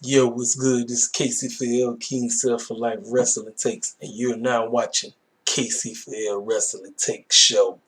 Yo, what's good? This is Casey for L King Self for Life Wrestling Takes, and you're now watching Casey for L Wrestling Takes Show.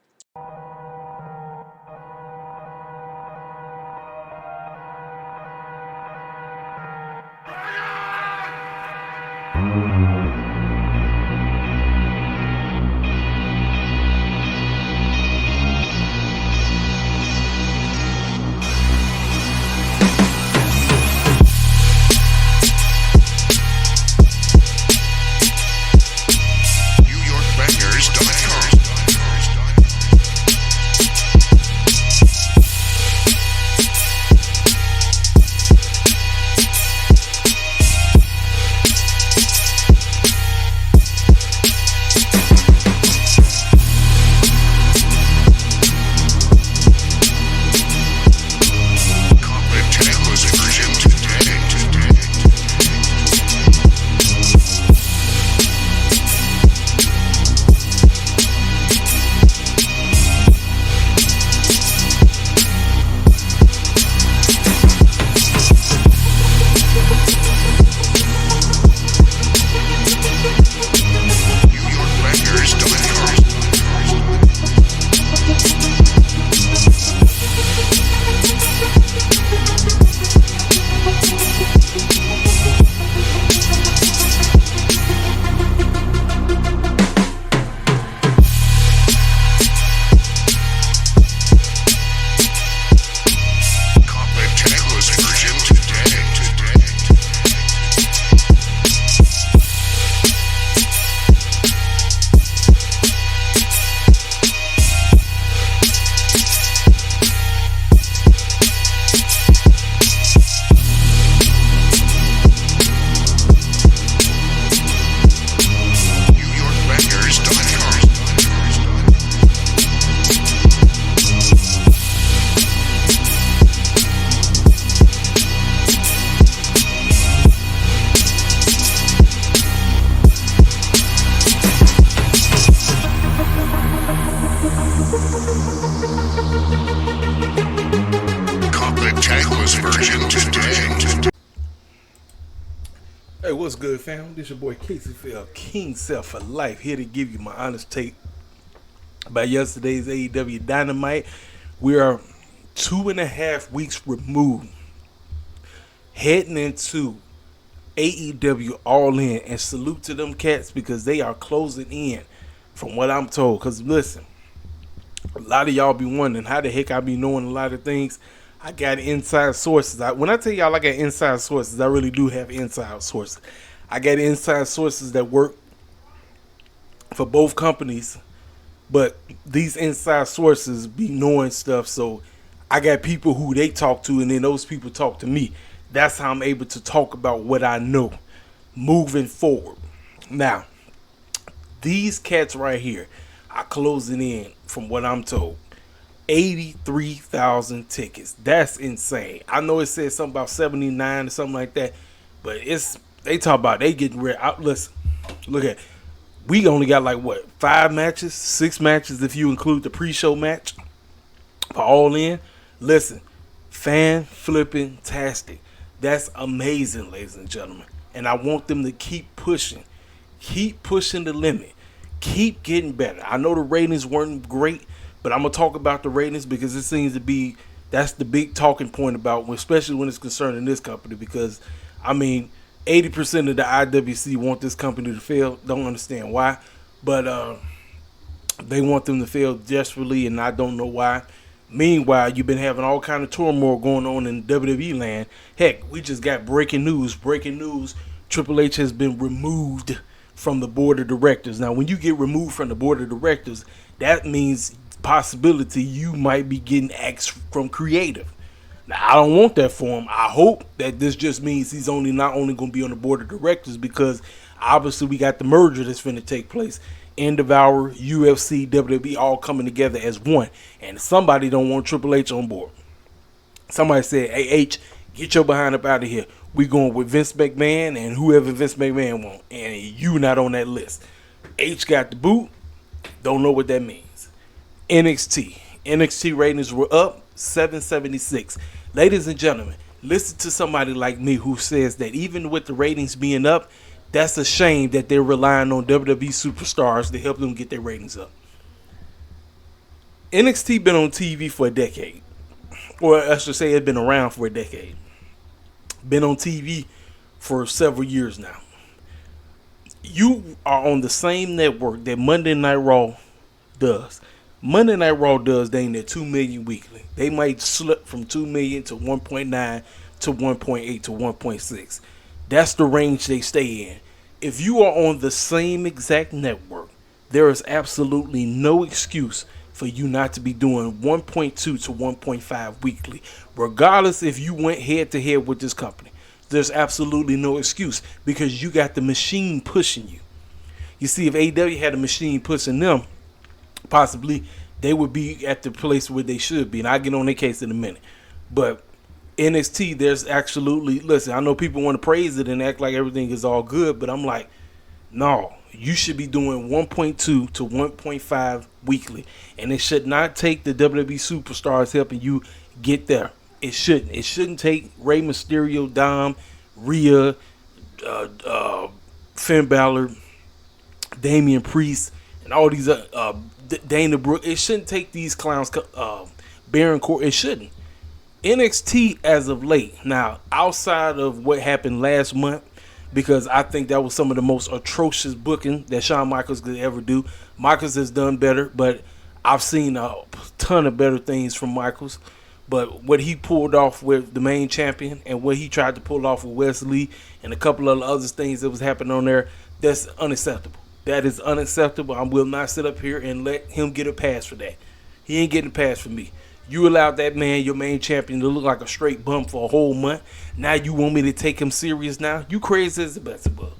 Hey, what's good, fam? This your boy Casey for King Self for Life, here to give you my honest take about yesterday's AEW Dynamite. We are 2.5 weeks removed, heading into AEW ALLIN, and salute to them cats because they are closing in, from what I'm told. Because listen, a lot of y'all be wondering how the heck I be knowing a lot of things. I got inside sources. When I tell y'all I got inside sources, I really do have inside sources. I got inside sources that work for both companies, but these inside sources be knowing stuff. So I got people who they talk to, and then those people talk to me. That's how I'm able to talk about what I know moving forward. Now, these cats right here are closing in, from what I'm told, 83,000 tickets. That's insane. I know it said something about 79 or something like that, but they talk about they getting rid. Listen, look at, we only got like what, 5 matches, 6 matches if you include the pre-show match for ALLIN. Listen, fan flipping tastic. That's amazing, ladies and gentlemen. And I want them to keep pushing the limit, keep getting better. I know the ratings weren't great, but I'm going to talk about the ratings because it seems to be, that's the big talking point about, especially when it's concerning this company. Because, I mean, 80% of the IWC want this company to fail. Don't understand why. But they want them to fail desperately, and I don't know why. Meanwhile, you've been having all kind of turmoil going on in WWE land. Heck, we just got breaking news. Triple H has been removed from the board of directors. Now, when you get removed from the board of directors, that means possibility you might be getting axed from creative. Now, I don't want that for him. I hope that this just means he's not only going to be on the board of directors, because obviously we got the merger that's going to take place. End of Hour, UFC, WWE all coming together as one. And somebody don't want Triple H on board. Somebody said, hey, H, get your behind up out of here. We going with Vince McMahon and whoever Vince McMahon want. And you not on that list. H got the boot. Don't know what that means. NXT ratings were up 776. Ladies and gentlemen, Listen to somebody like me who says that even with the ratings being up, that's a shame that they're relying on WWE superstars to help them get their ratings up. NXT been on TV for a decade, or I should say it's been around for a decade. Been on TV for several years now. You are on the same network that Monday Night Raw does. Monday Night Raw does dang near 2 million weekly. They might slip from 2 million to 1.9 to 1.8 to 1.6. That's the range they stay in. If you are on the same exact network, there is absolutely no excuse for you not to be doing 1.2 to 1.5 weekly, regardless if you went head to head with this company. There's absolutely no excuse because you got the machine pushing you. You see, if AEW had a machine pushing them, possibly they would be at the place where they should be. And I'll get on their case in a minute. But NXT, there's absolutely, listen, I know people want to praise it and act like everything is all good, but I'm like, no, you should be doing 1.2 to 1.5 weekly. And it should not take the WWE superstars helping you get there. It shouldn't. It shouldn't take Rey Mysterio, Dom, Rhea, Finn Balor, Damian Priest, and all these Dana Brooke. It shouldn't take these clowns, Baron Corbin. It shouldn't. NXT as of late, now outside of what happened last month, because I think that was some of the most atrocious booking that Shawn Michaels could ever do. Michaels has done better, but I've seen a ton of better things from Michaels. But what he pulled off with the main champion and what he tried to pull off with Wesley and a couple of other things that was happening on there, that's unacceptable. That is unacceptable. I will not sit up here and let him get a pass for that. He ain't getting a pass for me. You allowed that man, your main champion, to look like a straight bum for a whole month. Now you want me to take him serious now? You crazy as a Beelzebub.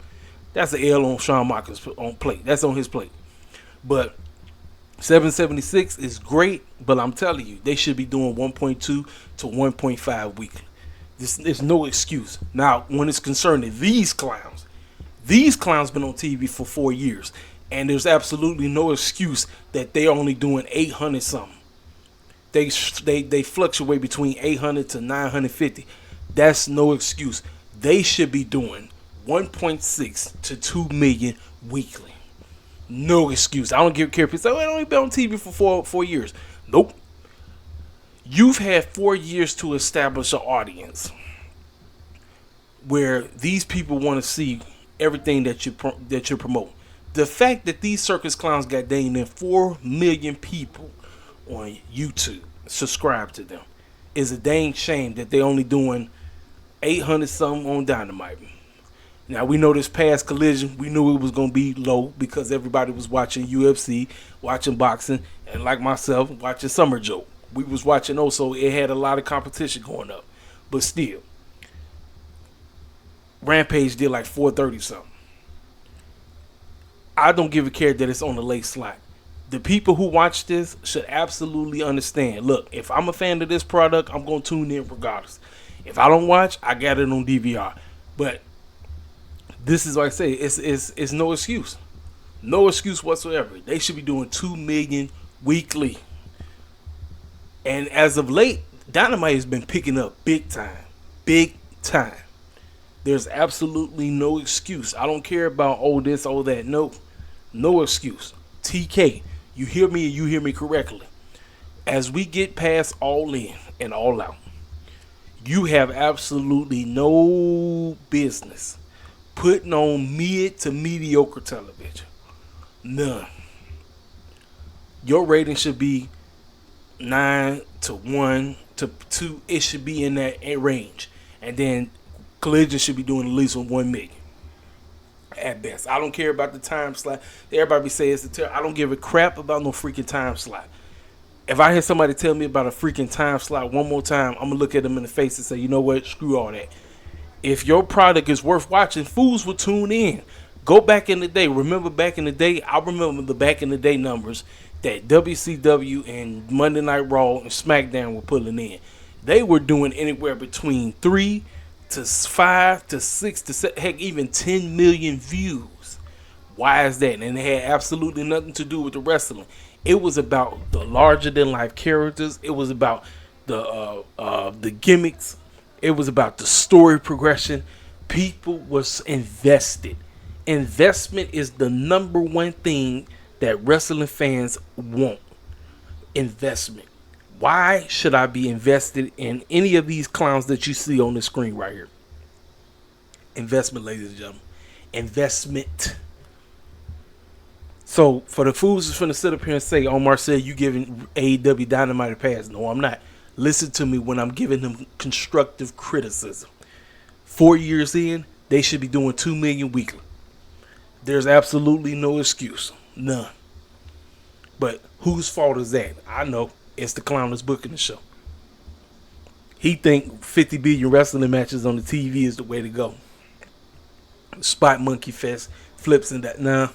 That's an L on Shawn Michaels on plate. That's on his plate. But 776 is great, but I'm telling you, they should be doing 1.2 to 1.5 weekly. There's no excuse. Now, when it's concerning these clowns been on TV for 4 years, and there's absolutely no excuse that they're only doing 800 something. They fluctuate between 800 to 950. That's no excuse. They should be doing 1.6 to 2 million weekly. No excuse. I don't care if people say, oh, it only been on TV for four years. Nope. You've had 4 years to establish an audience where these people want to see everything that you promote. The fact that these circus clowns got dang near 4 million people on YouTube subscribe to them is a dang shame that they only doing 800 something on Dynamite. Now, we know this past Collision, we knew it was going to be low because everybody was watching UFC, watching boxing, and like myself, watching Summer Joke. We was watching also, it had a lot of competition going up. But still, Rampage did like 430 something. I don't give a care that it's on the late slot. The people who watch this should absolutely understand. Look, if I'm a fan of this product, I'm going to tune in regardless. If I don't watch, I got it on DVR. But this is like I say, it's no excuse. No excuse whatsoever. They should be doing 2 million weekly. And as of late, Dynamite has been picking up big time. Big time. There's absolutely no excuse. I don't care about all this, all that. No excuse. TK, you hear me and you hear me correctly. As we get past All In and All Out, you have absolutely no business putting on mid to mediocre television. None. Your rating should be 9 to 1 to 2. It should be in that range. And then Collision should be doing at least 1 million. At best. I don't care about the time slot. Everybody say it's I don't give a crap about no freaking time slot. If I hear somebody tell me about a freaking time slot one more time, I'm going to look at them in the face and say, you know what? Screw all that. If your product is worth watching, fools will tune in. Go back in the day. Remember back in the day? I remember the back in the day numbers that WCW and Monday Night Raw and SmackDown were pulling in. They were doing anywhere between 3 to 5 to 6 to 7, heck, even 10 million views. Why is that? And it had absolutely nothing to do with the wrestling. It was about the larger than life characters. It was about the gimmicks. It was about the story progression. People was invested. Investment is the number one thing that wrestling fans want. Investment. Why should I be invested in any of these clowns that you see on the screen right here? Investment, ladies and gentlemen. Investment. So for the fools who's finna sit up here and say, Omar said you giving AEW Dynamite a pass. No, I'm not. Listen to me when I'm giving them constructive criticism. 4 years in, they should be doing $2 million weekly. There's absolutely no excuse. None. But whose fault is that? I know. It's the clown that's booking the show. He think 50 billion wrestling matches on the TV is the way to go. Spot Monkey Fest, flips and that. Nah.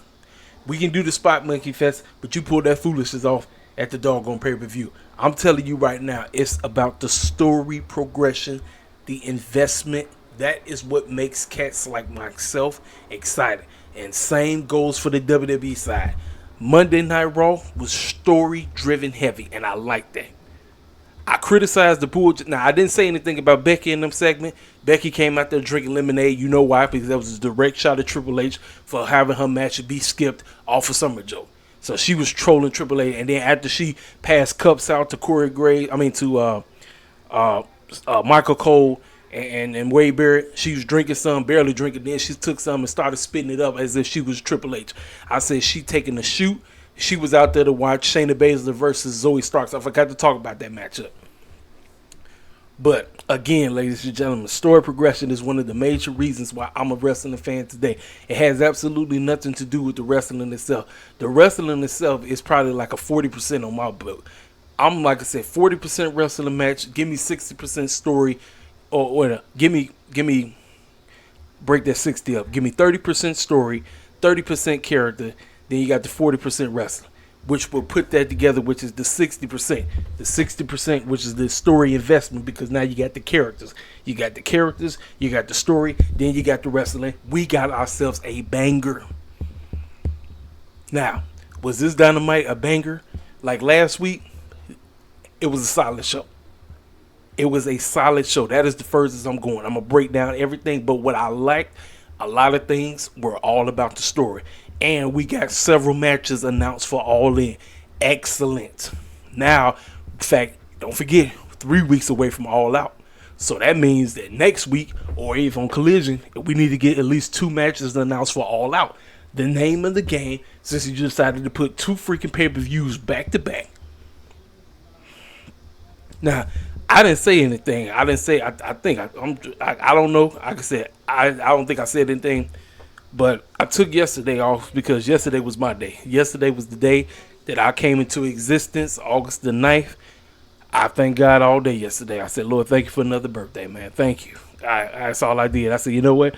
We can do the Spot Monkey Fest, but you pull that foolishness off at the doggone pay-per-view. I'm telling you right now, it's about the story progression, the investment. That is what makes cats like myself excited. And same goes for the WWE side. Monday Night Raw was story-driven heavy, and I like that. I criticized the pool. Now, I didn't say anything about Becky in them segment. Becky came out there drinking lemonade. You know why? Because that was a direct shot at Triple H for having her match be skipped off of Summer Joe. So she was trolling Triple H. And then after she passed cups out to Michael Cole and Wade Barrett, she was drinking some, barely drinking. Then she took some and started spitting it up as if she was Triple H. I said she taking the shoot. She was out there to watch Shayna Baszler versus Zoe Starks. I forgot to talk about that matchup. But again, ladies and gentlemen, story progression is one of the major reasons why I'm a wrestling fan today. It has absolutely nothing to do with the wrestling itself. The wrestling itself is probably like a 40% on my book. I'm like I said, 40% wrestling match. Give me 60% story, or give me break that 60 up. Give me 30% story, 30% character. Then you got the 40% wrestling, which will put that together, which is the 60%. The 60%, which is the story investment, because now you got the characters. You got the characters, you got the story, then you got the wrestling. We got ourselves a banger. Now, was this Dynamite a banger? Like last week, it was a solid show. It was a solid show. That is the furthest I'm going. I'm going to break down everything, but what I liked, a lot of things were all about the story. And we got several matches announced for ALLIN. Excellent. Now, in fact, don't forget, 3 weeks away from All Out. So that means that next week, or even on Collision, we need to get at least 2 matches announced for All Out. The name of the game, since you decided to put 2 freaking pay-per-views back to back. Now, I didn't say anything. I didn't say, I don't know. Like I said, I don't think I said anything. But I took yesterday off because yesterday was my day. Yesterday was the day that I came into existence, August the 9th. I thank God all day yesterday. I said, Lord, thank you for another birthday, man. Thank you. That's all I did. I said, you know what?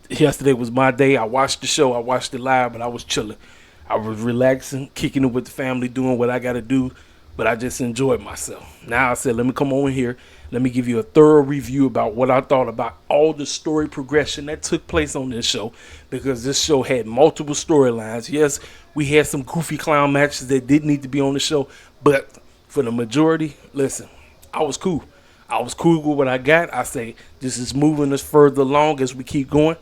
Yesterday was my day. I watched the show. I watched it live, but I was chilling. I was relaxing, kicking it with the family, doing what I got to do. But I just enjoyed myself. Now I said, let me come on here. Let me give you a thorough review about what I thought about all the story progression that took place on this show, because this show had multiple storylines. Yes, we had some goofy clown matches that didn't need to be on the show, but for the majority, listen, I was cool. I was cool with what I got. I say, this is moving us further along as we keep going.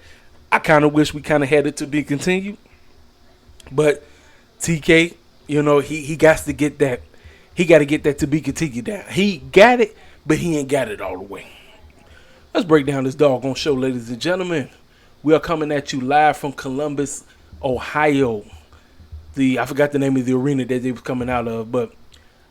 I kind of wish we kind of had it to be continued, but TK, you know, he got to get that. He got to get that to be continued down. He got it, but he ain't got it all the way. Let's break down this doggone show, ladies and gentlemen. We are coming at you live from Columbus, Ohio. I forgot the name of the arena that they were coming out of, but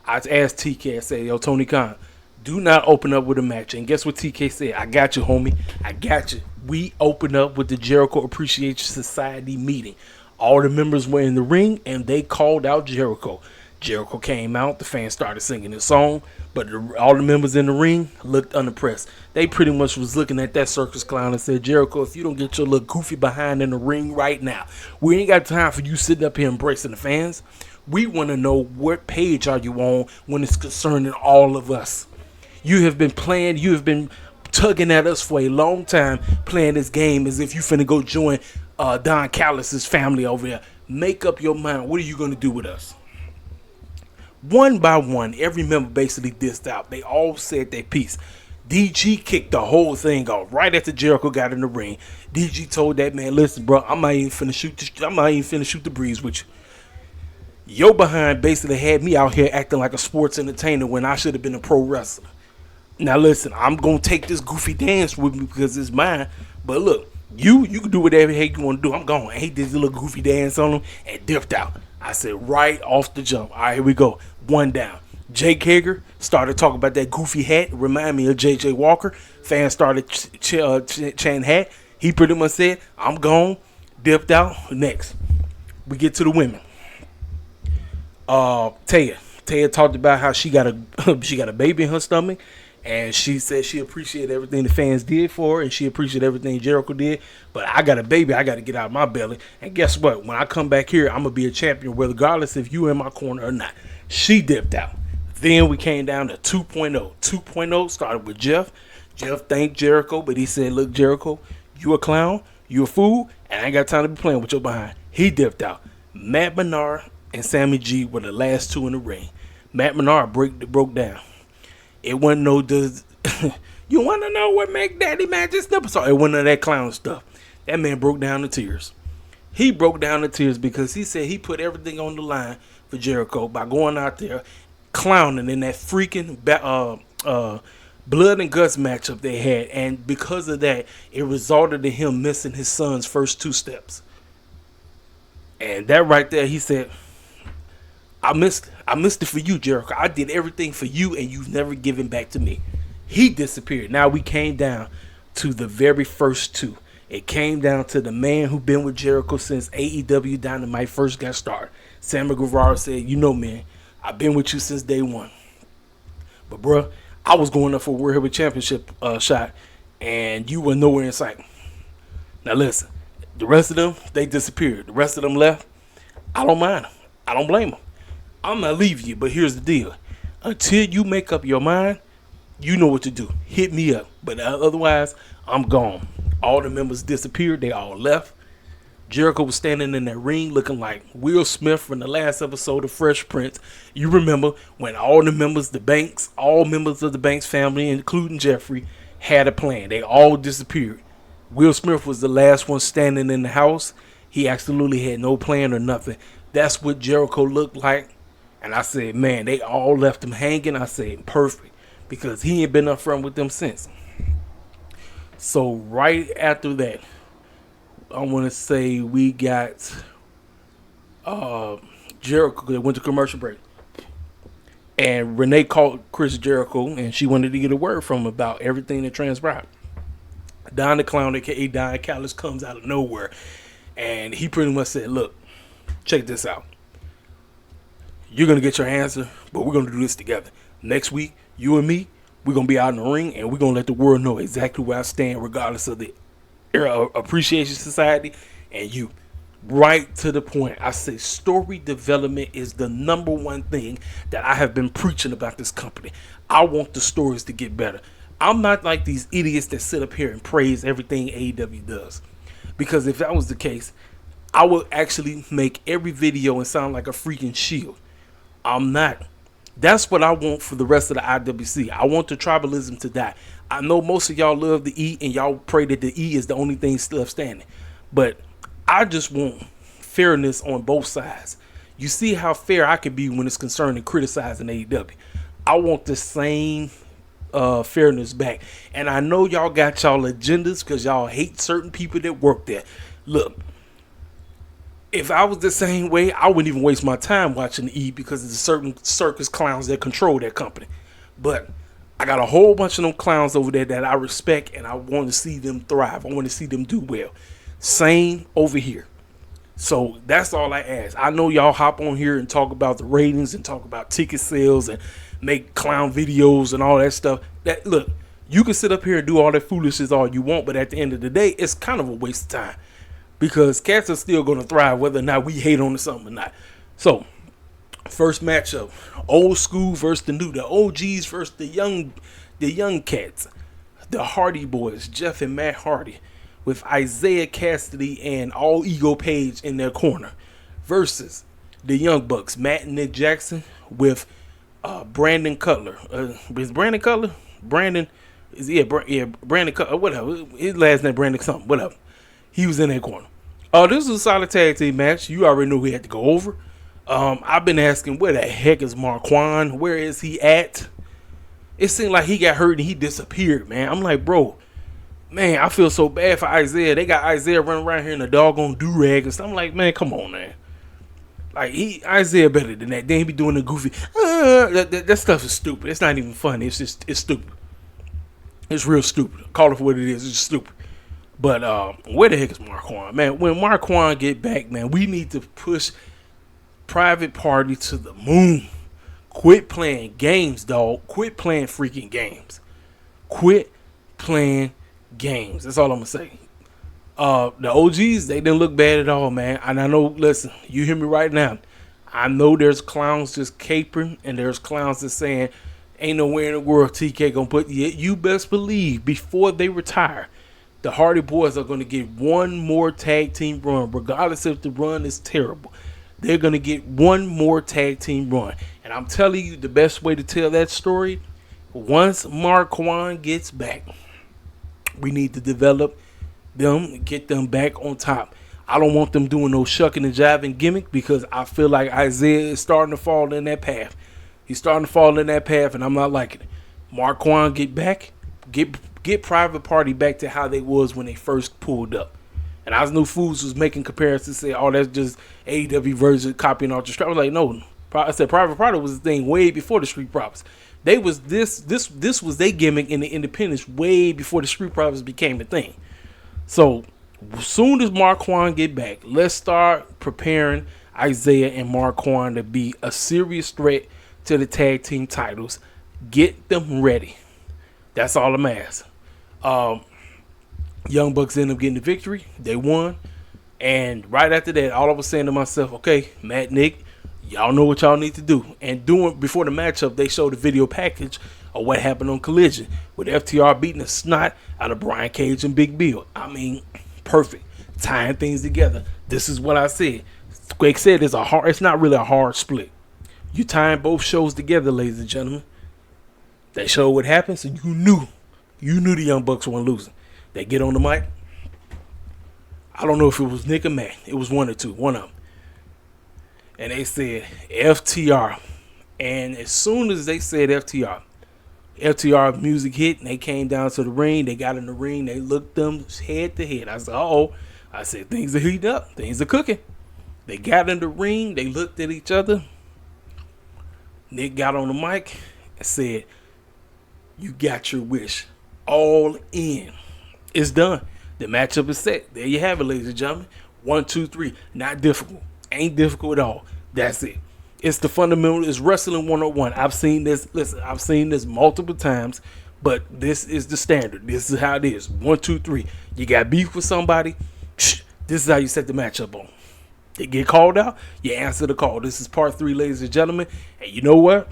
I asked TK, I said, yo, Tony Khan, do not open up with a match. And guess what TK said? I got you, homie. I got you. We opened up with the Jericho Appreciation Society meeting. All the members were in the ring, and they called out Jericho. Jericho came out, the fans started singing his song, but all the members in the ring looked unimpressed. They pretty much was looking at that circus clown and said, Jericho, if you don't get your little goofy behind in the ring right now, we ain't got time for you sitting up here embracing the fans. We want to know what page are you on when it's concerning all of us. You have been tugging at us for a long time, playing this game as if you finna go join Don Callis' family over there. Make up your mind. What are you going to do with us? One by one, every member basically dissed out. They all said their piece. DG kicked the whole thing off right after Jericho got in the ring. DG told that man, "Listen, bro, I'm not even finna shoot the breeze with you. Your behind basically had me out here acting like a sports entertainer when I should have been a pro wrestler. Now listen, I'm gonna take this goofy dance with me because it's mine. But look, you can do whatever the heck you want to do. I'm going." And he did this little goofy dance on him and dipped out. I said right off the jump. All right, here we go. One down. Jake Hager started talking about that goofy hat. Remind me of JJ Walker. Fans started chanting hat. He pretty much said, "I'm gone." Dipped out. Next, we get to the women. Taya talked about how she got a baby in her stomach, and she said she appreciated everything the fans did for her, and she appreciated everything Jericho did. But I got a baby, I got to get out of my belly. And guess what? When I come back here, I'm gonna be a champion, regardless if you in my corner or not. She dipped out. Then we came down to 2.0. 2.0 started with Jeff. Jeff thanked Jericho, but he said, "Look, Jericho, you a clown, you a fool, and I ain't got time to be playing with your behind." He dipped out. Matt Menard and Sammy G were the last two in the ring. Matt Menard broke down. It wasn't no you want to know what make Daddy Magic's nipple? So it wasn't none of that clown stuff. That man broke down to tears. He broke down to tears because he said he put everything on the line for Jericho by going out there clowning in that freaking blood and guts matchup they had, and because of that, it resulted in him missing his son's first two steps. And that right there, he said, I missed it for you, Jericho. I did everything for you, and you've never given back to me." He disappeared. Now we came down to the very first two. It came down to the man who been with Jericho since AEW Dynamite first got started. Sammy Guevara said, "You know, man, I've been with you since day one. But, bruh, I was going up for a World Heavyweight Championship shot, and you were nowhere in sight." Now, listen, the rest of them, they disappeared. The rest of them left. I don't mind them. I don't blame them. I'm not leaving you, but here's the deal. Until you make up your mind, you know what to do. Hit me up. But otherwise, I'm gone. All the members disappeared. They all left. Jericho was standing in that ring looking like Will Smith from the last episode of Fresh Prince. You remember when all members of the Banks family, including Jeffrey, had a plan. They all disappeared. Will Smith was the last one standing in the house. He absolutely had no plan or nothing. That's what Jericho looked like. And I said, man, they all left him hanging. I said, perfect, because he ain't been up front with them since. So right after that, I want to say we got Jericho. They went to commercial break, and Renee called Chris Jericho, and she wanted to get a word from him about everything that transpired. Don the Clown, aka Don Callis, comes out of nowhere, and he pretty much said, "Look, check this out. You're gonna get your answer, but we're gonna do this together. Next week, you and me, we're gonna be out in the ring, and we're gonna let the world know exactly where I stand, regardless of the Appreciation Society and you." Right to the point. I say story development is the number one thing that I have been preaching about this company. I want the stories to get better. I'm not like these idiots that sit up here and praise everything AEW does, because if that was the case, I would actually make every video and sound like a freaking shield. I'm not. That's what I want for the rest of the IWC. I want the tribalism to die. I know most of y'all love the E, and y'all pray that the E is the only thing still standing. But I just want fairness on both sides. You see how fair I can be when it's concerning criticizing AEW. I want the same fairness back. And I know y'all got y'all agendas because y'all hate certain people that work there. Look, if I was the same way, I wouldn't even waste my time watching the E, because there's certain circus clowns that control that company. But I got a whole bunch of them clowns over there that I respect, and I want to see them thrive. I want to see them do well. Same over here. So that's all I ask. I know y'all hop on here and talk about the ratings and talk about ticket sales and make clown videos and all that stuff. That, look, you can sit up here and do all that foolishness all you want, but at the end of the day, it's kind of a waste of time, because cats are still going to thrive whether or not we hate on something or not. So, first matchup, old school versus the new, the OGs versus the young cats, the Hardy Boys, Jeff and Matt Hardy, with Isaiah Cassidy and All Ego Page in their corner, versus the Young Bucks, Matt and Nick Jackson, with Brandon Cutler. Is Brandon Cutler? Brandon Brandon, whatever. His last name Brandon something, whatever. He was in that corner. This was a solid tag team match. You already knew he had to go over. I've been asking, where the heck is Marquand? Where is he at? It seemed like he got hurt and he disappeared, man. I'm like, bro, man, I feel so bad for Isaiah. They got Isaiah running around here in a doggone do-rag and stuff. I'm like, man, come on, man. Like, Isaiah better than that. Then he be doing the goofy. That stuff is stupid. It's not even funny. It's stupid. It's real stupid. Call it for what it is. It's just stupid. But where the heck is Marquand? Man, when Marquand get back, man, we need to push Private Party to the moon. Quit playing games, dog. Quit playing freaking games. Quit playing games. That's all I'm going to say. The OGs, they didn't look bad at all, man. And I know, listen, you hear me right now. I know there's clowns just capering, and there's clowns that's saying, ain't nowhere in the world TK going to put you. You best believe, before they retire, the Hardy Boys are going to get one more tag team run, regardless if the run is terrible. They're going to get one more tag team run. And I'm telling you, the best way to tell that story, once Marquand gets back, we need to develop them, get them back on top. I don't want them doing no shucking and jiving gimmick, because I feel like Isaiah is starting to fall in that path. He's starting to fall in that path, and I'm not liking it. Marquand get back, get Private Party back to how they was when they first pulled up. And I knew fools was making comparisons, say, oh, that's just AEW version copying off the Street. I was like, no. I said Private Party was the thing way before the Street Profits. They was this was their gimmick in the independents way before the Street Profits became a thing. So as soon as Marquand get back, let's start preparing Isaiah and Marquand to be a serious threat to the tag team titles. Get them ready. That's all I'm asking. Young Bucks ended up getting the victory. They won. And right after that, all I was saying to myself, okay, Matt, Nick, y'all know what y'all need to do. And before the matchup, they showed a video package of what happened on Collision, with FTR beating the snot out of Brian Cage and Big Bill. I mean, perfect. Tying things together. This is what I said. Greg said it's not really a hard split. You tying both shows together, ladies and gentlemen. They showed what happened, so you knew the Young Bucks weren't losing. They get on the mic. I don't know if it was Nick or Matt. It was one or two, one of them. And they said FTR. And as soon as they said FTR music hit, and they came down to the ring. They got in the ring. They looked them head to head. I said, uh-oh. I said, things are heating up. Things are cooking. They got in the ring. They looked at each other. Nick got on the mic and said, you got your wish. All in. It's done. The matchup is set. There you have it, ladies and gentlemen. 1, 2, 3. Not difficult. Ain't difficult at all. That's it. It's the fundamental. It's wrestling 101. I've seen this. Listen, I've seen this multiple times, but this is the standard. This is how it is. 1, 2, 3. You got beef with somebody. This is how you set the matchup on. They get called out. You answer the call. This is part 3, ladies and gentlemen. And you know what?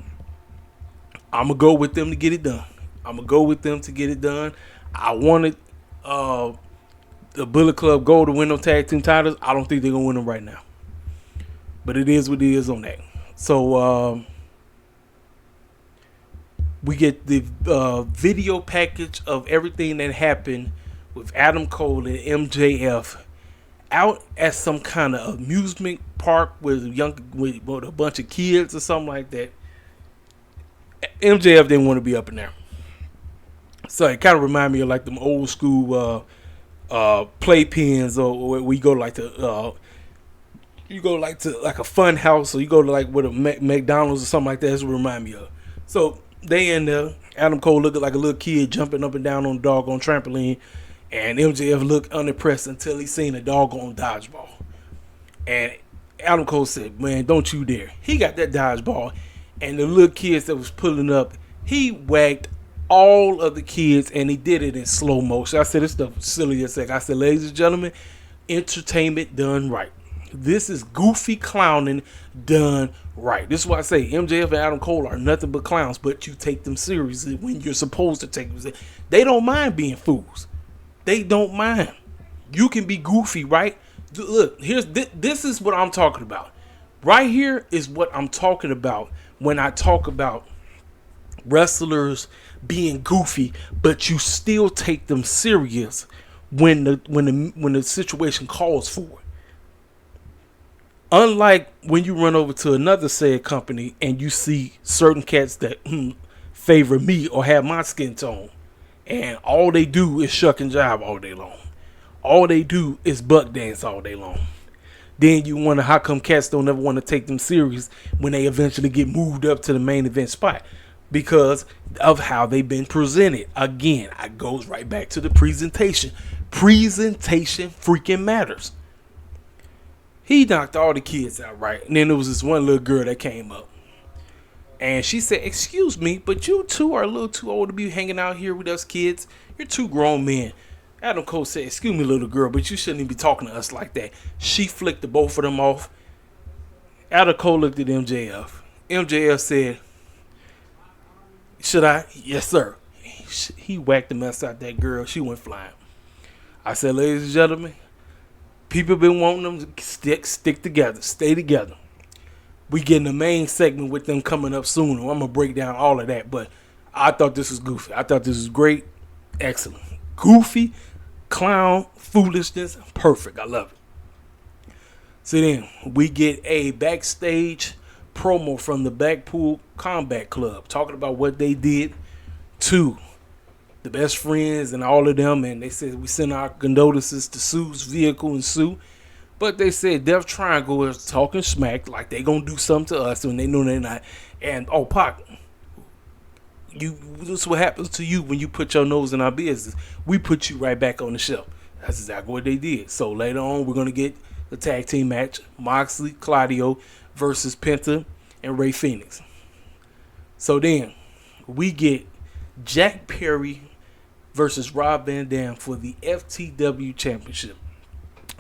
I'm going to go with them to get it done. I wanted the Bullet Club Gold to win those tag team titles. I don't think they're going to win them right now. But it is what it is on that. So we get the video package of everything that happened with Adam Cole and MJF out at some kind of amusement park with a bunch of kids or something like that. MJF didn't want to be up in there. So it kind of reminded me of like them old school playpens, or we go like to like a fun house, or you go to like with a McDonald's or something like that. That's what it remind me of. So they in there, Adam Cole looking like a little kid jumping up and down on the doggone trampoline, and MJF looked unimpressed until he seen a doggone dodgeball. And Adam Cole said, man, don't you dare. He got that dodgeball, and the little kids that was pulling up, he whacked all of the kids, and he did it in slow motion. I said, this stuff was silly as heck. I said, ladies and gentlemen, entertainment done right. This is goofy clowning done right. This is why I say MJF and Adam Cole are nothing but clowns, but you take them seriously when you're supposed to take them seriously. They don't mind being fools. They don't mind. You can be goofy, right? Look, this is what I'm talking about. Right here is what I'm talking about when I talk about wrestlers being goofy, but you still take them serious when the situation calls for it. Unlike when you run over to another said company and you see certain cats that favor me or have my skin tone, and all they do is shuck and jive all day long. All they do is buck dance all day long. Then you wonder how come cats don't ever want to take them serious when they eventually get moved up to the main event spot, because of how they've been presented. Again, it goes right back to the presentation. Presentation freaking matters. He knocked all the kids out, right? And then there was this one little girl that came up. And she said, "Excuse me, but you two are a little too old to be hanging out here with us kids. You're two grown men." Adam Cole said, "Excuse me, little girl, but you shouldn't even be talking to us like that." She flicked the both of them off. Adam Cole looked at MJF. MJF said, "Should I?" "Yes, sir." He whacked the mess out that girl. She went flying. I said, "Ladies and gentlemen, people been wanting them to stick together, stay together. We getting the main segment with them coming up soon. I'm going to break down all of that, but I thought this was goofy. I thought this was great. Excellent. Goofy, clown, foolishness, perfect. I love it." So then we get a backstage promo from the Blackpool Combat Club talking about what they did to the best friends and all of them. And they said, "We send our condolences to Sue's vehicle and Sue." But they said Death Triangle is talking smack like they gonna do something to us when they know they're not. And Pac, this is what happens to you when you put your nose in our business. We put you right back on the shelf. That's exactly what they did. So later on, we're gonna get the tag team match: Moxley, Claudio versus Penta and Ray Phoenix. So then we get Jack Perry versus Rob Van Dam for the FTW Championship.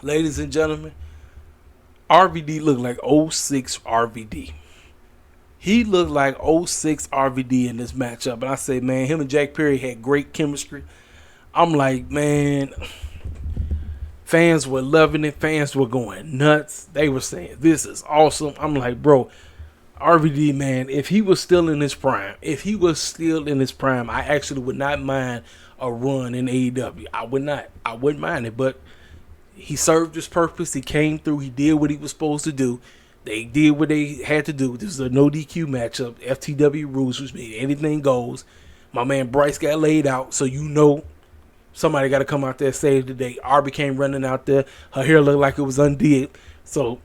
Ladies and gentlemen, RVD looked like 06 RVD. He looked like 06 RVD in this matchup. And I say, man, him and Jack Perry had great chemistry. I'm like, man, fans were loving it. Fans were going nuts. They were saying, "This is awesome." I'm like, bro, RVD, man, if he was still in his prime, I actually would not mind a run in AEW. I wouldn't mind it, but he served his purpose. He came through. He did what he was supposed to do. They did what they had to do. This is a no DQ matchup. FTW rules, which means anything goes. My man Bryce got laid out, so you know somebody got to come out there and save the day. Arby came running out there. Her hair looked like it was undid. So,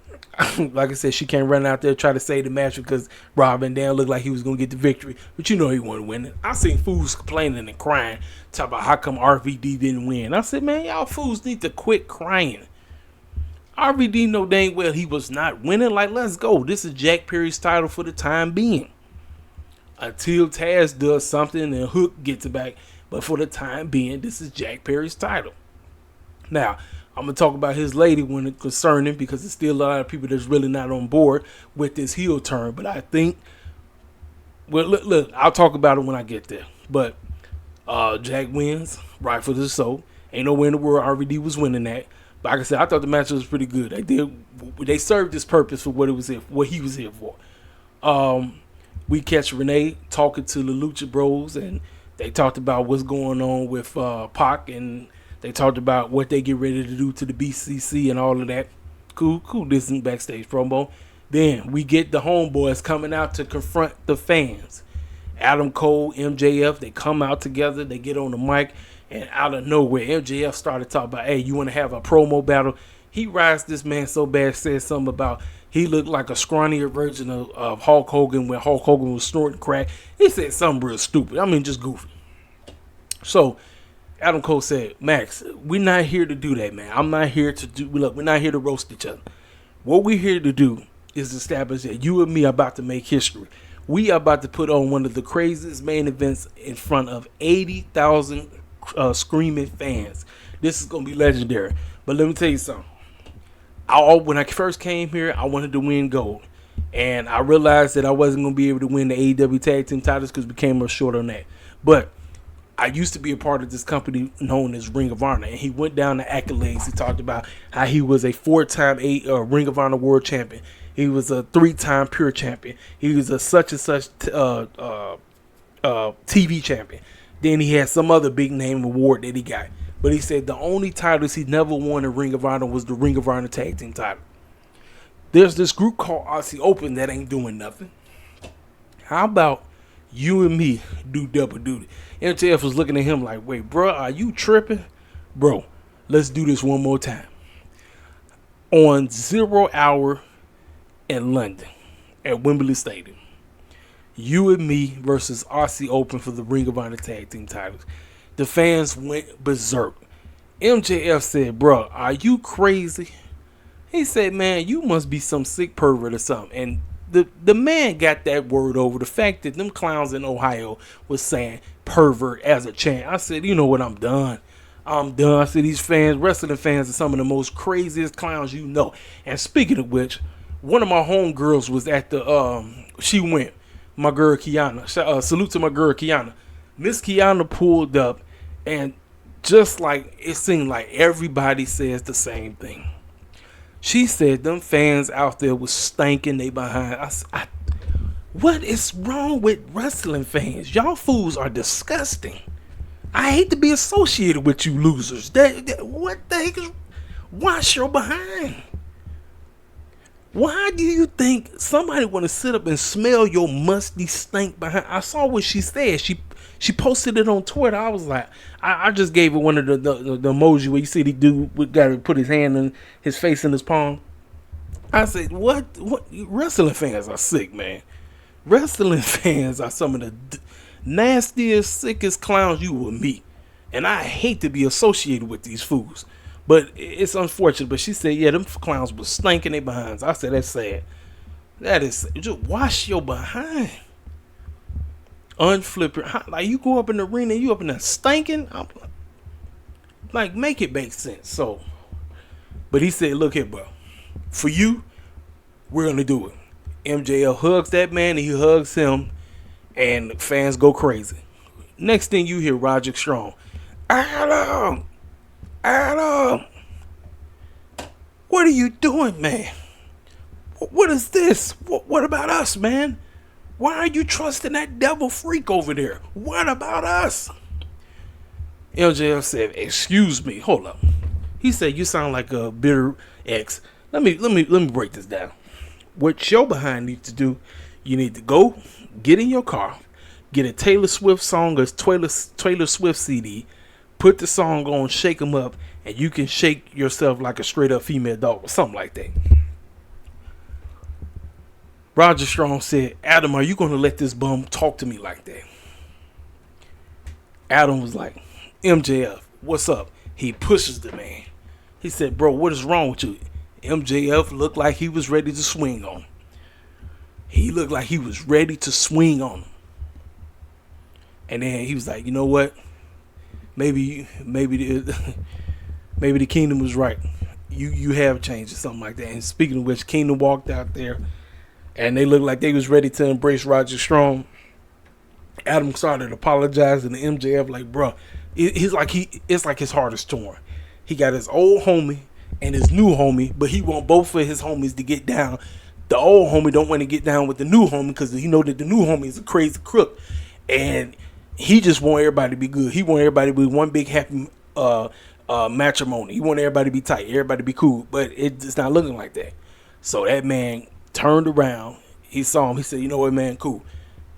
like I said, she came running out there try to save the match because Rob Van Dam looked like he was going to get the victory. But you know he wasn't winning. I seen fools complaining and crying, talking about how come RVD didn't win. I said, man, y'all fools need to quit crying. RVD know dang well he was not winning. Like, let's go. This is Jack Perry's title for the time being. Until Taz does something and Hook gets it back. But for the time being, this is Jack Perry's title. Now, I'm going to talk about his lady when it's concerning, because there's still a lot of people that's really not on board with this heel turn. But I think, well, look, I'll talk about it when I get there. But Jack wins, rightfully the so. Ain't nowhere in the world RVD was winning that. But like I said, I thought the match was pretty good. They served this purpose for what he was here for. We catch Renee talking to the Lucha Bros, and they talked about what's going on with Pac, and they talked about what they get ready to do to the BCC and all of that. Cool. This is backstage promo. Then we get the homeboys coming out to confront the fans. Adam Cole, MJF, they come out together. They get on the mic, and out of nowhere, MJF started talking about, "Hey, you want to have a promo battle?" He rides this man so bad, said something about he looked like a scrawnier version of Hulk Hogan when Hulk Hogan was snorting crack. He said something real stupid. I mean, just goofy. So Adam Cole said, "Max, we're not here to do that, man. I'm not here to do. Look, we're not here to roast each other. What we're here to do is establish that you and me are about to make history. We are about to put on one of the craziest main events in front of 80,000 screaming fans. This is gonna be legendary." But let me tell you something. When I first came here, I wanted to win gold, and I realized that I wasn't gonna be able to win the AEW tag team titles because we came up short on that. But I used to be a part of this company known as Ring of Honor, and he went down the accolades. He talked about how he was a 4-time Ring of Honor World Champion. He was a 3-time Pure Champion. He was a such and such TV champion. Then he had some other big name award that he got. But he said the only titles he never won in Ring of Honor was the Ring of Honor Tag Team title. There's this group called Aussie Open that ain't doing nothing. How about you and me do double duty? MJF was looking at him like, wait, bro, are you tripping? Bro, let's do this one more time. On 0 hour in London at Wembley Stadium. You and me versus Aussie Open for the Ring of Honor Tag Team titles. The fans went berserk. MJF said, bro, are you crazy? He said, man, you must be some sick pervert or something. And the man got that word over. The fact that them clowns in Ohio was saying pervert as a chant. I said, you know what, I'm done. I'm done. I said, these fans, wrestling fans, are some of the most craziest clowns you know. And speaking of which, one of my homegirls was at the, she went, my girl Kiana. Salute to my girl Kiana. Miss Kiana pulled up, and just like it seemed like everybody says the same thing. She said them fans out there was stanking they behind. What is wrong with wrestling fans? Y'all fools are disgusting. I hate to be associated with you losers. What the heck is... Wash your behind. Why do you think somebody want to sit up and smell your musty stink behind? I saw what she said. She posted it on Twitter. I was like, I just gave it one of the emoji where you see the dude got to put his hand in his face in his palm. I said, what? Wrestling fans are sick, man. Wrestling fans are some of the nastiest, sickest clowns you will meet. And I hate to be associated with these fools. But it's unfortunate. But she said, yeah, them clowns was stinking their behinds. I said, that's sad. That is, just wash your behind. Unflipping. Like, you go up in the arena, you up in there stinking. Like, make it make sense. So, but he said, look here, bro. For you, we're going to do it. MJF hugs that man, and he hugs him, and fans go crazy. Next thing you hear, Roger Strong. Adam! What are you doing, man? What is this? What about us, man? Why are you trusting that devil freak over there? What about us? MJF said, excuse me, hold up. He said, you sound like a bitter ex. Let me break this down. What your behind needs to do, you need to go get in your car, get a Taylor Swift song or Taylor Swift CD, put the song on, shake them up, and you can shake yourself like a straight up female dog or something like that. Roger Strong said, Adam, are you going to let this bum talk to me like that? Adam was like, MJF, what's up? He pushes the man. He said, bro, what is wrong with you? MJF looked like he was ready to swing on him. He looked like he was ready to swing on him. And then he was like, you know what? Maybe the Kingdom was right. You have changed or something like that. And speaking of which, Kingdom walked out there and they looked like they was ready to embrace Roger Strong. Adam started apologizing to MJF like, bro, it's like his heart is torn. He got his old homie and his new homie, but he want both of his homies to get down. The old homie don't want to get down with the new homie because he know that the new homie is a crazy crook, and he just want everybody to be good. He want everybody to be one big happy matrimony. He want everybody to be tight, everybody to be cool, but it's not looking like that. So that man turned around. He saw him. He said, you know what, man, cool.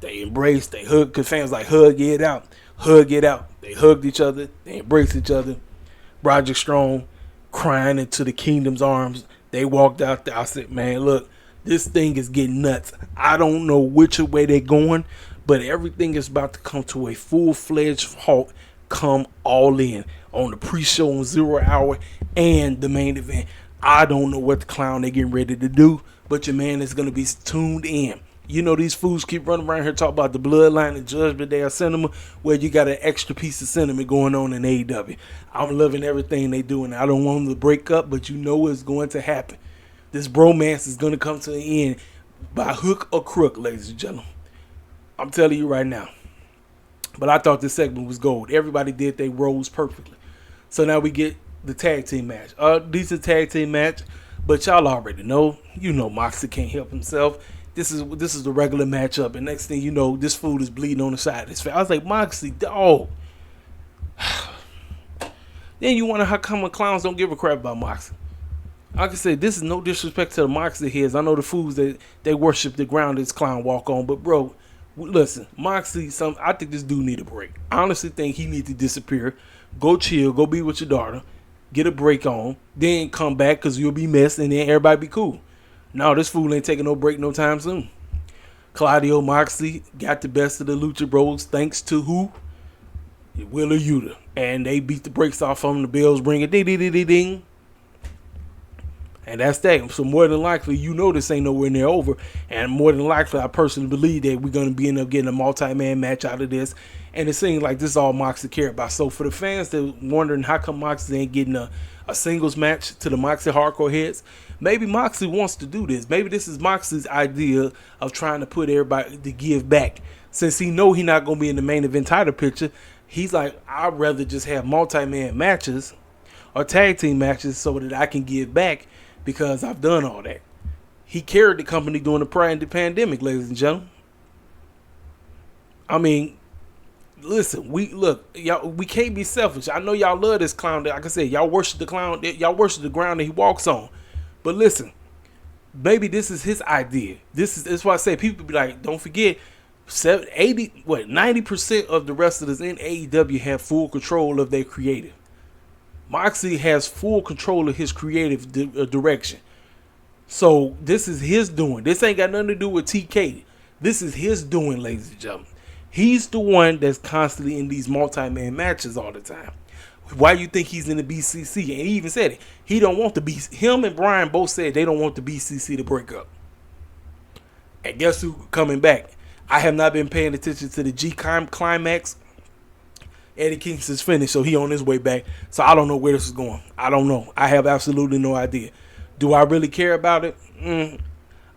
They embraced, they hugged, because fans like, hug it out, hug it out. They hugged each other, they embraced each other. Roger Strong crying into the Kingdom's arms. They walked out there. I said, man, look, this thing is getting nuts. I don't know which way they're going, but everything is about to come to a full-fledged halt. Come All In on the pre-show on 0 hour and the main event. I don't know what the clown they're getting ready to do, but your man is going to be tuned in. You know, these fools keep running around here talking about the bloodline and Judgment Day of Cinema, where you got an extra piece of cinema going on in AEW. I'm loving everything they do, and I don't want them to break up, but you know it's going to happen. This bromance is going to come to an end by hook or crook, ladies and gentlemen. I'm telling you right now. But I thought this segment was gold. Everybody did their roles perfectly. So now we get the tag team match. Decent tag team match, but y'all already know. You know Moxley can't help himself. this is the regular matchup, and next thing you know, this fool is bleeding on the side of his face. I was like, Moxley, dog. Then you wonder how come clowns don't give a crap about Moxley. Like I said, this is no disrespect to the Moxley heads. I know the fools that they worship the ground this clown walk on, but bro, listen, Moxley, I think this dude need a break. I honestly think he need to disappear, go chill, go be with your daughter, get a break on, then come back because you'll be missed, and then everybody be cool. No, this fool ain't taking no break no time soon. Claudio Moxley got the best of the Lucha Bros thanks to who? Wheeler Yuta. And they beat the brakes off on the bells ringing, ding, ding, ding, ding, ding. And that's that. So more than likely, this ain't nowhere near over. And more than likely, I personally believe that we're going to be end up getting a multi-man match out of this. And it seems like this is all Moxley care about. So for the fans that wondering how come Moxley ain't getting a singles match to the Moxley hardcore heads, maybe Moxley wants to do this. Maybe this is Moxley's idea of trying to put everybody to give back. Since he know he not going to be in the main event title picture, he's like, I'd rather just have multi-man matches or tag team matches so that I can give back because I've done all that. He carried the company during the pandemic, ladies and gentlemen. I mean, listen, we can't be selfish. I know y'all love this clown. Like I said, y'all worship the clown. Y'all worship the ground that he walks on. But listen, maybe this is his idea. That's why I say people be like, don't forget, 90% of the wrestlers in AEW have full control of their creative. Moxley has full control of his creative direction. So this is his doing. This ain't got nothing to do with TK. This is his doing, ladies and gentlemen. He's the one that's constantly in these multi-man matches all the time. Why you think he's in the BCC? And he even said it. He don't want the BCC. Him and Brian both said they don't want the BCC to break up. And guess who coming back? I have not been paying attention to the Climax. Eddie Kingston's finished, so he on his way back. So I don't know where this is going. I don't know. I have absolutely no idea. Do I really care about it?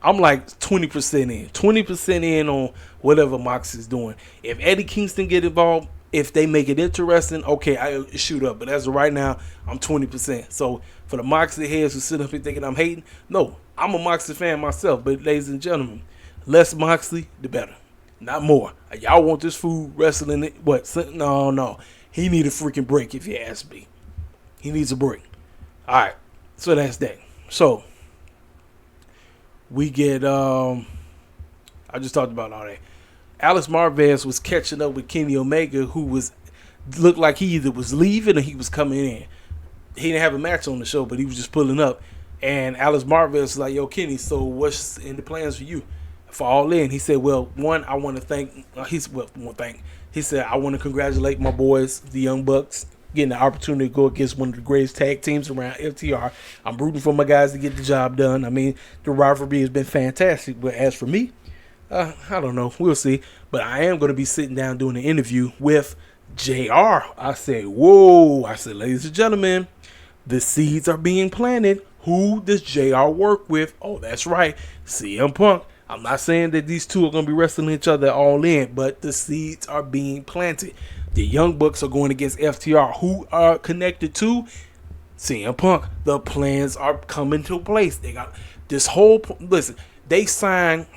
I'm like 20% in. 20% in on whatever Mox is doing. If Eddie Kingston get involved, if they make it interesting, okay, I shoot up. But as of right now, I'm 20%. So for the Moxley heads who sit up here thinking I'm hating, no, I'm a Moxley fan myself. But ladies and gentlemen, less Moxley, the better. Not more. Y'all want this fool wrestling it? What? No. He need a freaking break if you ask me. He needs a break. All right. So that's that. So we get, I just talked about all that. Alex Marvez was catching up with Kenny Omega, who looked like he either was leaving or he was coming in. He didn't have a match on the show, but he was just pulling up. And Alex Marvez was like, yo, Kenny, so what's in the plans for you? For ALLIN, he said, well, one, I want to thank, he said, I want to congratulate my boys, the Young Bucks, getting the opportunity to go against one of the greatest tag teams around FTR. I'm rooting for my guys to get the job done. I mean, the rivalry has been fantastic, but as for me, I don't know. We'll see. But I am going to be sitting down doing an interview with JR. I said, whoa. I said, ladies and gentlemen, the seeds are being planted. Who does JR work with? Oh, that's right. CM Punk. I'm not saying that these two are going to be wrestling each other all in, but the seeds are being planted. The Young Bucks are going against FTR, who are connected to CM Punk. The plans are coming to place. They got this whole, listen, they signed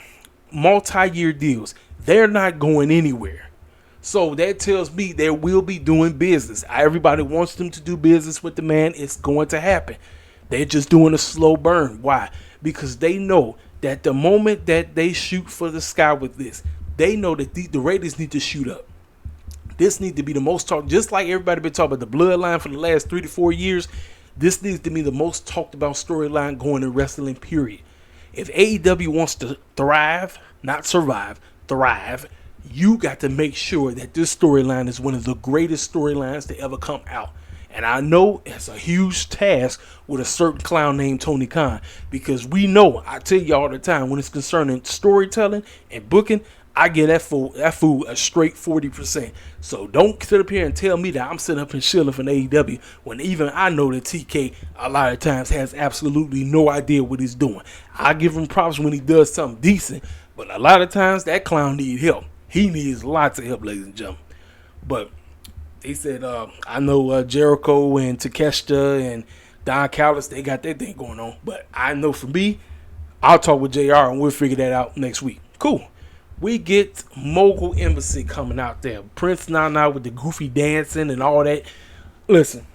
multi-year deals. They're not going anywhere. So that tells me they will be doing business. Everybody wants them to do business with the man. It's going to happen. They're just doing a slow burn. Why? Because they know that the moment that they shoot for the sky with this, they know that the ratings need to shoot up. This needs to be the most talked, just like everybody been talking about the bloodline for the last 3 to 4 years. This needs to be the most talked about storyline going in wrestling, period. If AEW wants to thrive, not survive, thrive, you got to make sure that this storyline is one of the greatest storylines to ever come out. And I know it's a huge task with a certain clown named Tony Khan, because we know, I tell you all the time, when it's concerning storytelling and booking, I give that fool a straight 40%. So don't sit up here and tell me that I'm sitting up and chilling for AEW when even I know that TK a lot of times has absolutely no idea what he's doing. I give him props when he does something decent, but a lot of times that clown needs help. He needs lots of help, ladies and gentlemen. But he said, I know Jericho and Takeshita and Don Callis, they got their thing going on. But I know for me, I'll talk with JR and we'll figure that out next week. Cool. We get Mogul Embassy coming out there. Prince Nana with the goofy dancing and all that. Listen,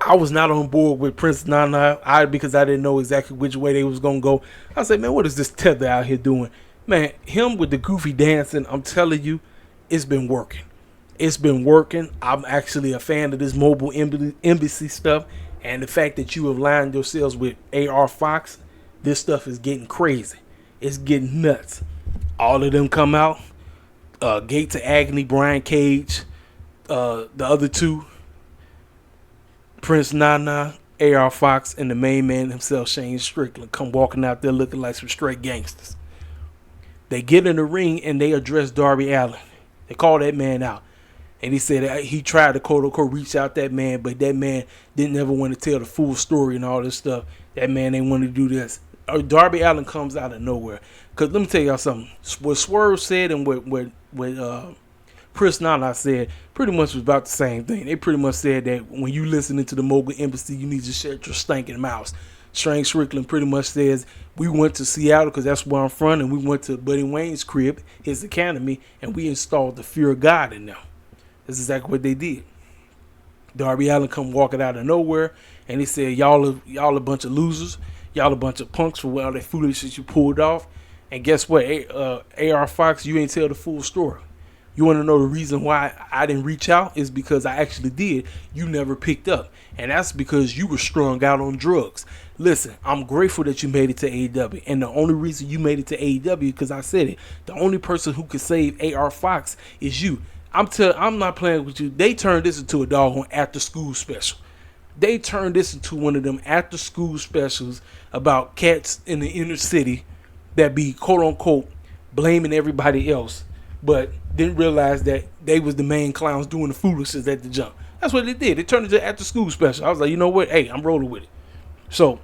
I was not on board with Prince Nana because I didn't know exactly which way they was going to go. I said, man, what is this tether out here doing? Man, him with the goofy dancing, I'm telling you, it's been working. It's been working. I'm actually a fan of this mobile embassy stuff. And the fact that you have aligned yourselves with AR Fox, this stuff is getting crazy. It's getting nuts. All of them come out. Gate to Agony, Brian Cage, the other two, Prince Nana, AR Fox, and the main man himself, Shane Strickland, come walking out there looking like some straight gangsters. They get in the ring and they address Darby Allin. They call that man out. And he said he tried to quote-unquote reach out that man, but that man didn't ever want to tell the full story and all this stuff. That man ain't want to do this. Darby Allin comes out of nowhere. Because let me tell y'all something. What Swerve said and what Chris Nana said pretty much was about the same thing. They pretty much said that when you listening to the Mogul Embassy, you need to shut your stinking mouth. Shane Strickland pretty much says, we went to Seattle because that's where I'm from, and we went to Buddy Wayne's crib, his academy, and we installed the fear of God in them. That's exactly what they did. Darby Allin come walking out of nowhere, and he said, y'all a bunch of losers. Y'all a bunch of punks for all that foolishness you pulled off. And guess what? AR Fox, you ain't tell the full story. You want to know the reason why I didn't reach out is because I actually did. You never picked up. And that's because you were strung out on drugs. Listen, I'm grateful that you made it to AEW. And the only reason you made it to AEW, because I said it, the only person who could save AR Fox is you. I'm not playing with you. They turned this into a doggone after school special. They turned this into one of them after school specials about cats in the inner city that be quote unquote blaming everybody else, but didn't realize that they was the main clowns doing the foolishness at the jump. That's what they did. They turned it into after school special. I was like, you know what? Hey, I'm rolling with it. So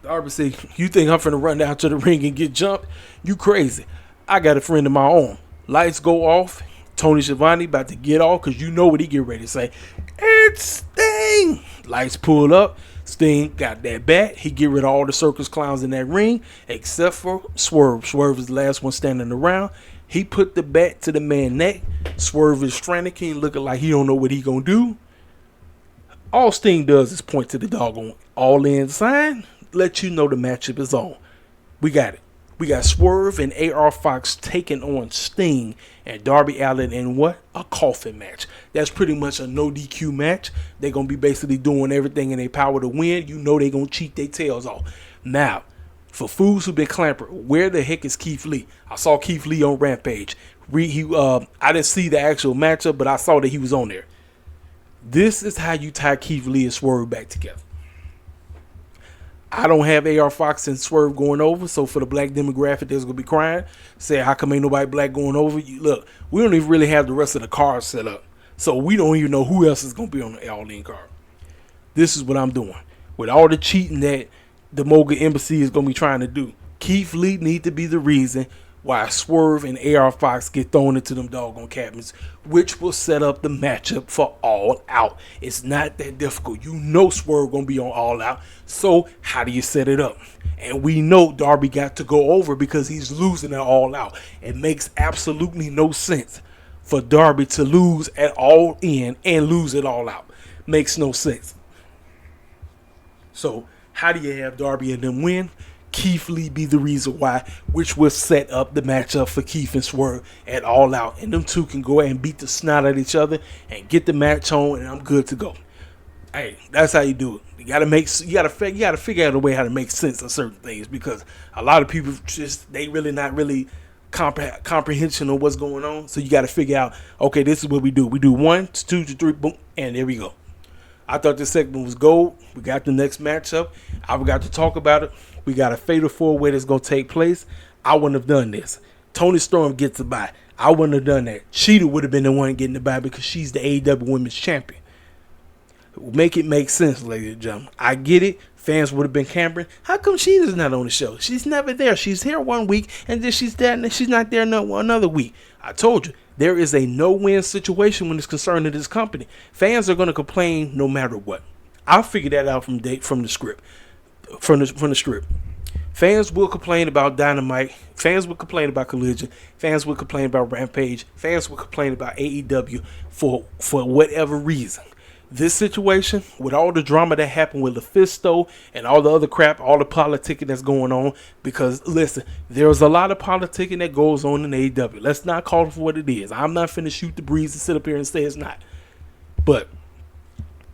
Darby said, you think I'm finna run down to the ring and get jumped? You crazy. I got a friend of my own. Lights go off. Tony Schiavone about to get off because you know what he get ready to say. It's Sting. Lights pulled up. Sting got that bat. He get rid of all the circus clowns in that ring except for Swerve. Swerve is the last one standing around. He put the bat to the man's neck. Swerve is frantic. He looking like he don't know what he gonna do. All Sting does is point to the doggone ALLIN sign. Let you know the matchup is on. We got it. We got Swerve and AR Fox taking on Sting and Darby Allin in what? A coffin match. That's pretty much a no DQ match. They're going to be basically doing everything in their power to win. You know they're going to cheat their tails off. Now, for fools who've been clampering, where the heck is Keith Lee? I saw Keith Lee on Rampage. I didn't see the actual matchup, but I saw that he was on there. This is how you tie Keith Lee and Swerve back together. I don't have AR Fox and Swerve going over, so for the black demographic that's going to be crying, say, how come ain't nobody black going over? Look, we don't even really have the rest of the card set up, so we don't even know who else is going to be on the ALLIN card. This is what I'm doing. With all the cheating that the Mogul Embassy is going to be trying to do, Keith Lee need to be the reason why Swerve and AR Fox get thrown into them doggone cabins, which will set up the matchup for All Out. It's not that difficult. You know Swerve going to be on All Out, so how do you set it up? And we know Darby got to go over because he's losing at All Out. It makes absolutely no sense for Darby to lose at All In and lose it All Out. Makes no sense. So how do you have Darby and them win? Keith Lee be the reason why, which will set up the matchup for Keith and Swerve at All Out. And them two can go ahead and beat the snot at each other and get the match on, and I'm good to go. Hey, that's how you do it. You gotta figure out a way how to make sense of certain things, because a lot of people they really not really comprehension of what's going on. So you gotta figure out, okay, this is what we do. We do 1, 2, 3, boom, and there we go. I thought this segment was gold. We got the next matchup. I forgot to talk about it. We got a fatal 4-way that's going to take place. I wouldn't have done this. Toni Storm gets a bye. I wouldn't have done that. Cheetah would have been the one getting the bye because she's the AEW Women's Champion. Make it make sense, ladies and gentlemen. I get it. Fans would have been campering. How come Cheetah's not on the show? She's never there. She's here one week, and then she's there, and she's not there another week. I told you, there is a no-win situation when it's concerned to this company. Fans are going to complain no matter what. I'll figure that out from the script. From the script. Fans will complain about Dynamite. Fans will complain about Collision. Fans will complain about Rampage. Fans will complain about AEW for whatever reason. This situation, with all the drama that happened with LuFisto and all the other crap, all the politicking that's going on, because, listen, there's a lot of politicking that goes on in AEW. Let's not call it for what it is. I'm not finna shoot the breeze and sit up here and say it's not. But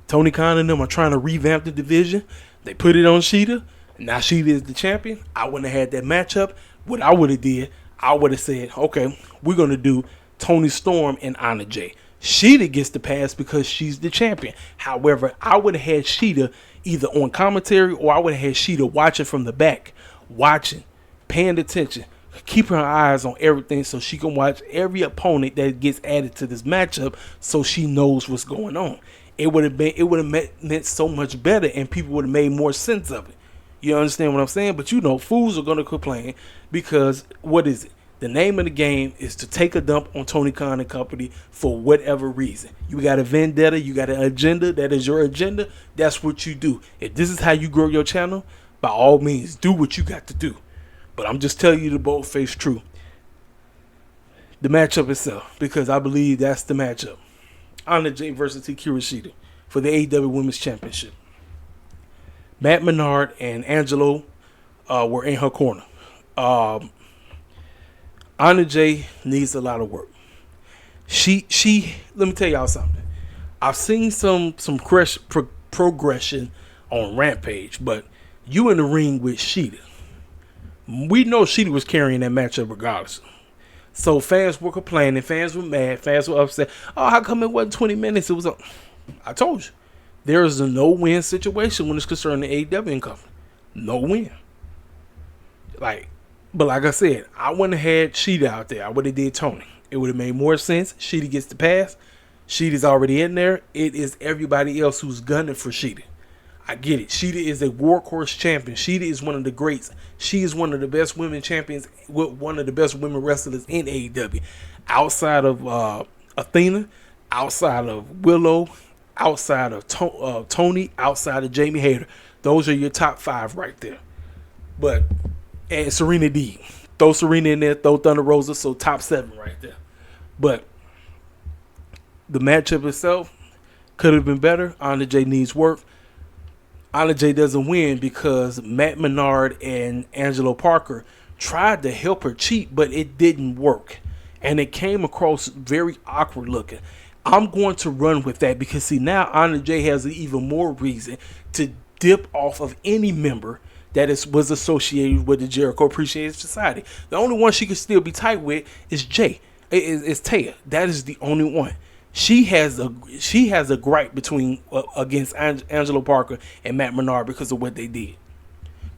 Tony Khan and them are trying to revamp the division. They put it on Shida. Now Shida is the champion. I wouldn't have had that matchup. What I would have did, I would have said, okay, we're going to do Tony Storm and Anna Jay. Shida gets the pass because she's the champion. However, I would have had Shida either on commentary or I would have had Shida watching from the back, watching, paying attention, keeping her eyes on everything so she can watch every opponent that gets added to this matchup so she knows what's going on. It would have meant so much better and people would have made more sense of it. You understand what I'm saying? But you know, fools are going to complain because what is it? The name of the game is to take a dump on Tony Khan and company for whatever reason. You got a vendetta, you got an agenda, that is your agenda, that's what you do. If this is how you grow your channel, by all means, do what you got to do. But I'm just telling you the bold-faced truth. The matchup itself, because I believe that's the matchup. Anna Jay versus Hikaru Shida for the AEW Women's Championship. Matt Menard and Angelo were in her corner. Anna Jay needs a lot of work. She let me tell y'all something. I've seen some progression on Rampage, but you in the ring with Shida. We know Shida was carrying that matchup regardless. So fans were complaining, fans were mad, fans were upset. Oh, how come it wasn't 20 minutes? It was I told you. There is a no-win situation when it's concerned the AEW and company. No win. But like I said, I wouldn't have had Shida out there. I would have did Tony. It would have made more sense. Shida gets the pass. Sheeta's already in there. It is everybody else who's gunning for Shida. I get it. Shida is a workhorse champion. Shida is one of the greats. She is one of the best women champions, one of the best women wrestlers in AEW. Outside of Athena, outside of Willow, outside of Tony, outside of Jamie Hayter. Those are your top 5 right there. And Serena D. Throw Serena in there, throw Thunder Rosa, so top 7 right there. But the matchup itself could have been better. Anna Jay needs work. Anna Jay doesn't win because Matt Menard and Angelo Parker tried to help her cheat, but it didn't work. And it came across very awkward looking. I'm going to run with that because, see, now Anna Jay has even more reason to dip off of any member that was associated with the Jericho Appreciation Society. The only one she could still be tight with is Jay. It's Taya. That is the only one. She has a gripe against Angelo Parker and Matt Menard because of what they did.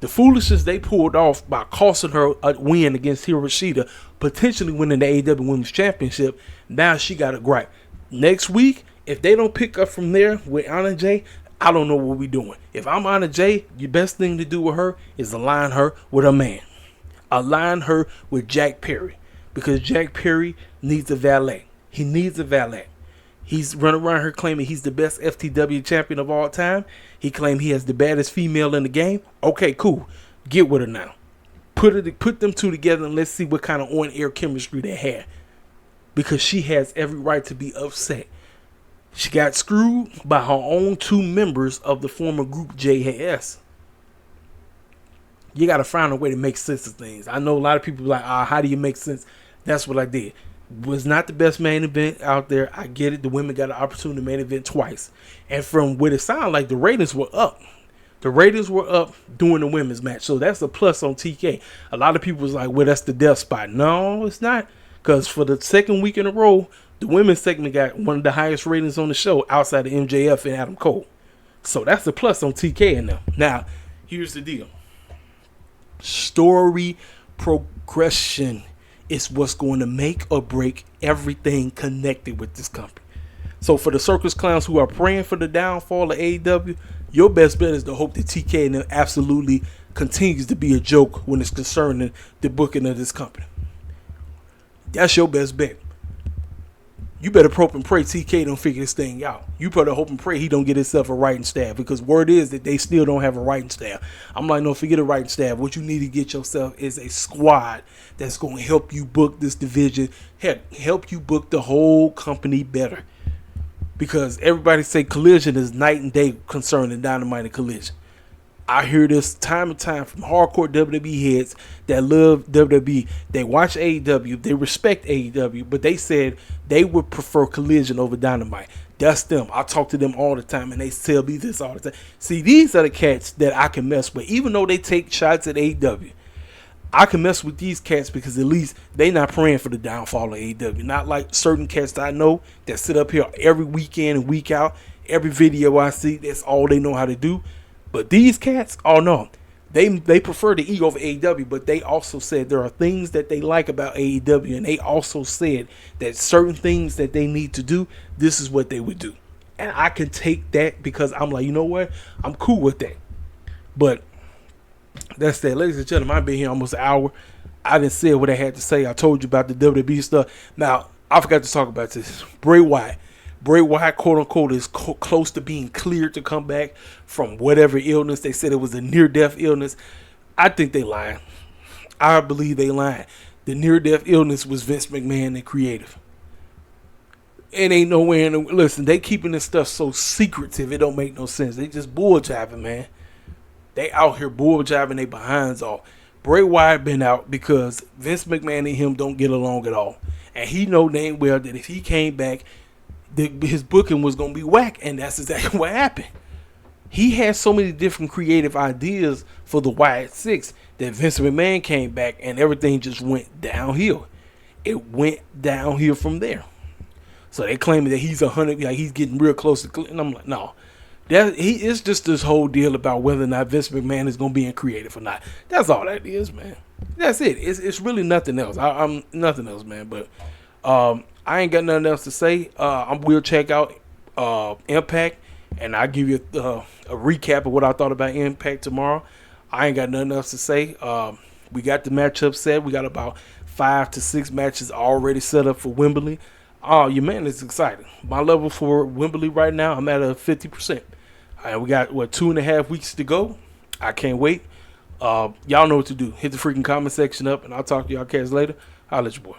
The foolishness they pulled off by costing her a win against Hiroshita, potentially winning the AEW Women's Championship. Now she got a gripe. Next week, if they don't pick up from there with Anna Jay, I don't know what we're doing. If I'm Anna Jay, the best thing to do with her is align her with a man. Align her with Jack Perry. Because Jack Perry needs a valet. He needs a valet. He's running around here claiming he's the best FTW champion of all time. He claimed he has the baddest female in the game. Okay, cool. Get with her now. Put them two together and let's see what kind of on-air chemistry they have. Because she has every right to be upset. She got screwed by her own 2 members of the former group JAS. You got to find a way to make sense of things. I know a lot of people are like, how do you make sense? That's what I did. Was not the best main event out there. I get it. The women got an opportunity to main event twice. And from what it sounded like, the ratings were up. The ratings were up during the women's match. So that's a plus on TK. A lot of people was like, well, that's the death spot. No, it's not. Because for the second week in a row, the women's segment got one of the highest ratings on the show outside of MJF and Adam Cole. So that's a plus on TK in them. Now, here's the deal. Story progression is what's going to make or break everything connected with this company. So for the circus clowns who are praying for the downfall of AEW, your best bet is to hope that TK and them absolutely continues to be a joke when it's concerning the booking of this company. That's your best bet. You better hope and pray TK don't figure this thing out. You better hope and pray he don't get himself a writing staff, because word is that they still don't have a writing staff. I'm like, no, forget a writing staff. What you need to get yourself is a squad that's going to help you book this division, heck, help you book the whole company better. Because everybody say Collision is night and day concerning Dynamite and Collision. I hear this time and time from hardcore WWE heads that love WWE. They watch AEW, they respect AEW, but they said they would prefer Collision over Dynamite. That's them. I talk to them all the time, and they tell me this all the time. See, these are the cats that I can mess with. Even though they take shots at AEW, I can mess with these cats because at least they not praying for the downfall of AEW. Not like certain cats that I know that sit up here every weekend and week out. Every video I see, that's all they know how to do. But these cats, oh no, they prefer the E over AEW, but they also said there are things that they like about AEW, and they also said that certain things that they need to do, this is what they would do. And I can take that because I'm like, you know what? I'm cool with that. But that's that. Ladies and gentlemen, I've been here almost an hour. I didn't say what I had to say. I told you about the WWE stuff. Now, I forgot to talk about this. Bray Wyatt. Bray Wyatt, quote unquote, is close to being cleared to come back from whatever illness. They said it was a near-death illness. I think they lying. I believe they lying. The near-death illness was Vince McMahon and creative. It ain't nowhere in the... Listen, they keeping this stuff so secretive, it don't make no sense. They just bull jiving, man. They out here bull jiving their behinds off. Bray Wyatt been out because Vince McMahon and him don't get along at all. And he know dang well that if he came back, his booking was going to be whack, and that's exactly what happened. He had so many different creative ideas for the Wyatt Six that Vince McMahon came back and everything just went downhill. It went downhill from there. So they claiming that he's 100, like he's getting real close to, and I'm like, no. It's just this whole deal about whether or not Vince McMahon is going to be in creative or not. That's all that is, man. That's it. It's really nothing else. I'm nothing else, man. But I ain't got nothing else to say. I will check out Impact, and I'll give you a recap of what I thought about Impact tomorrow. I ain't got nothing else to say. We got the matchup set. We got about 5 to 6 matches already set up for Wembley. Oh, your man is excited. My level for Wembley right now, I'm at a 50%. We got, 2.5 weeks to go. I can't wait. Y'all know what to do. Hit the freaking comment section up, and I'll talk to y'all cats later. I'll let you boy.